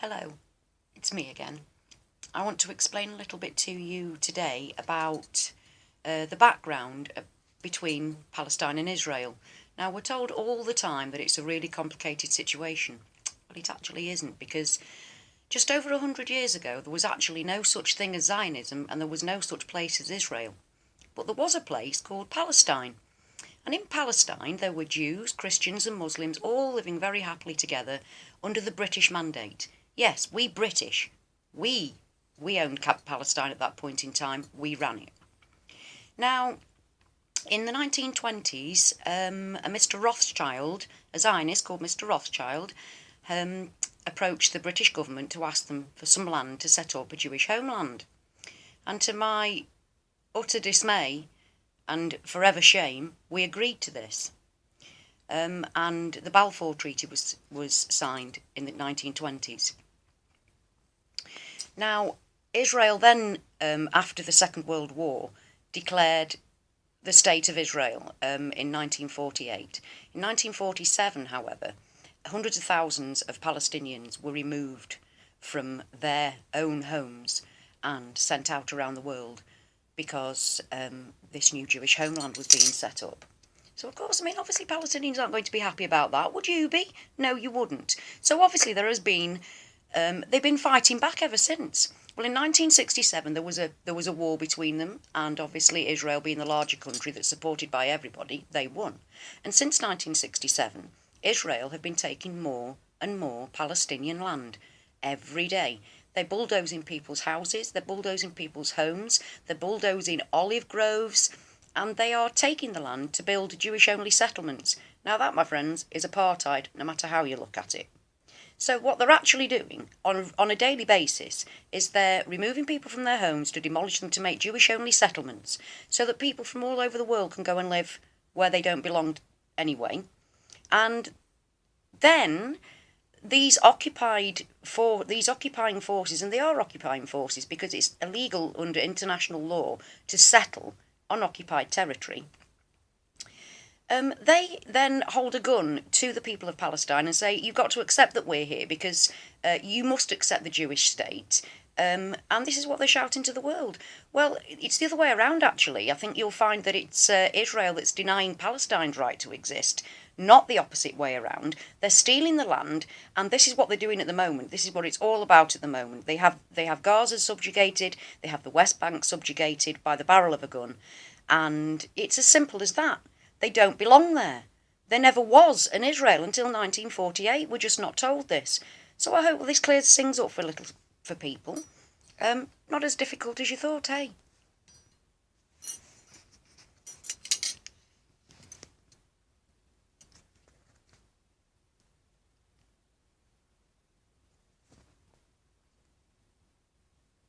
Hello, it's me again. I want to explain a little bit to you today about the background between Palestine and Israel. Now, we're told all the time that it's a really complicated situation, but it actually isn't, because just over 100 years ago there was actually no such thing as Zionism and there was no such place as Israel. But there was a place called Palestine. And in Palestine there were Jews, Christians and Muslims all living very happily together under the British mandate. Yes, we British, we owned Palestine at that point in time, we ran it. Now, in the 1920s, a Mr. Rothschild, a Zionist called Mr. Rothschild, approached the British government to ask them for some land to set up a Jewish homeland. And to my utter dismay and forever shame, we agreed to this. And the Balfour Treaty was signed in the 1920s. Now, Israel then, after the Second World War, declared the State of Israel in 1948. In 1947, however, hundreds of thousands of Palestinians were removed from their own homes and sent out around the world because this new Jewish homeland was being set up. So, of course, obviously Palestinians aren't going to be happy about that. Would you be? No, you wouldn't. So, obviously, there has been... they've been fighting back ever since. Well, in 1967, there was a war between them, and obviously Israel, being the larger country that's supported by everybody, they won. And since 1967, Israel have been taking more and more Palestinian land every day. They're bulldozing people's houses, they're bulldozing people's homes, they're bulldozing olive groves, and they are taking the land to build Jewish-only settlements. Now that, my friends, is apartheid, no matter how you look at it. So what they're actually doing on a daily basis is they're removing people from their homes to demolish them to make Jewish-only settlements so that people from all over the world can go and live where they don't belong anyway. And then these occupying forces, and they are occupying forces because it's illegal under international law to settle on occupied territory, they then hold a gun to the people of Palestine and say, you've got to accept that we're here because you must accept the Jewish state. And this is what they're shouting to the world. Well, it's the other way around, actually. I think you'll find that it's Israel that's denying Palestine's right to exist, not the opposite way around. They're stealing the land, and this is what they're doing at the moment. This is what it's all about at the moment. They have Gaza subjugated, they have the West Bank subjugated by the barrel of a gun, and it's as simple as that. They don't belong there. There never was an Israel until 1948. We're just not told this. So I hope this clears things up for people. Not as difficult as you thought, eh?